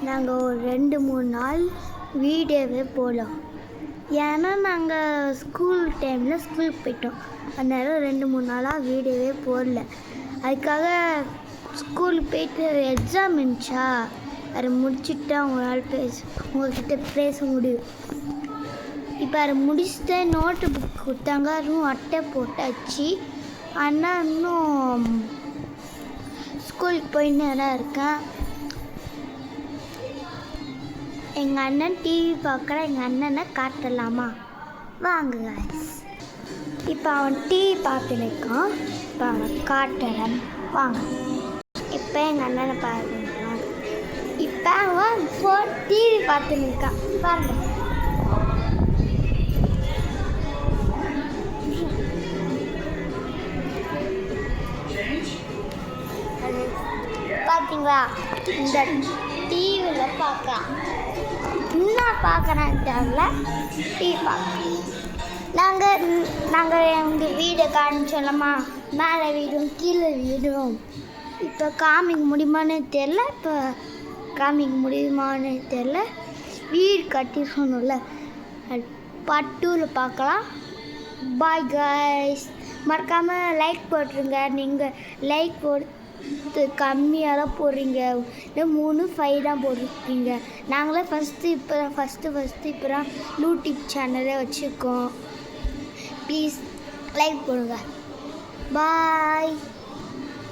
நாங்கள் ஒரு 2-3 நாள் வீடியோவே போடலாம். ஏன்னா நாங்கள் ஸ்கூல் டைமில் ஸ்கூலுக்கு போயிட்டோம். அதனால 2-3 நாளாக வீடியோவே போடல. அதுக்காக ஸ்கூலுக்கு போயிட்டு எக்ஸாம் இருந்துச்சா, அதை முடிச்சுட்டு உங்கள்கிட்ட பேச முடியும். இப்போ அதை முடிச்சுட்டு நோட்டு புக் கொடுத்தாங்க, அதுவும் அட்டை போட்டாச்சு. ஆனால் இன்னும் ஸ்கூலுக்கு போயின்னு தான் இருக்கேன். எங்கள் அண்ணன் டிவி பார்க்குற எங்கள் அண்ணனை காட்டலாமா? வாங்க guys. இப்போ அவன் டிவி பார்த்துன்னு இருக்கான். இப்போ அவனை காட்டுறேன் வாங்க. இப்போ எங்கள் அண்ணனை பாருங்க. இப்போ அவன் டிவி பார்த்துன்னு இருக்கான் பாருங்க. பார்த்தீங்களா, இந்த டிவியில் பார்க்கலாம். என்ன பார்க்குறான்னு தெரியல, டிவி பார்க்கலாம். நாங்கள் எங்கள் வீடை காமிச்சோம்லம்மா, மேலே வீடும் கீழே வீடும். இப்போ காமிக்க முடியுமான்னு தெரில. வீடு கட்டி சொன்னோம்ல, பார்ட் 2ல் பார்க்கலாம். Bye guys. மறக்காமல் லைக் போட்டுருங்க. நீங்கள் லைக் போட்டு கம்மியாக தான் போடுறீங்க. 3-5 தான் போட்டிருக்கீங்க. நாங்களே ஃபஸ்ட்டு இப்போ தான் யூடியூப் சேனலே வச்சுருக்கோம். ப்ளீஸ் லைக் போடுங்க. பாய்.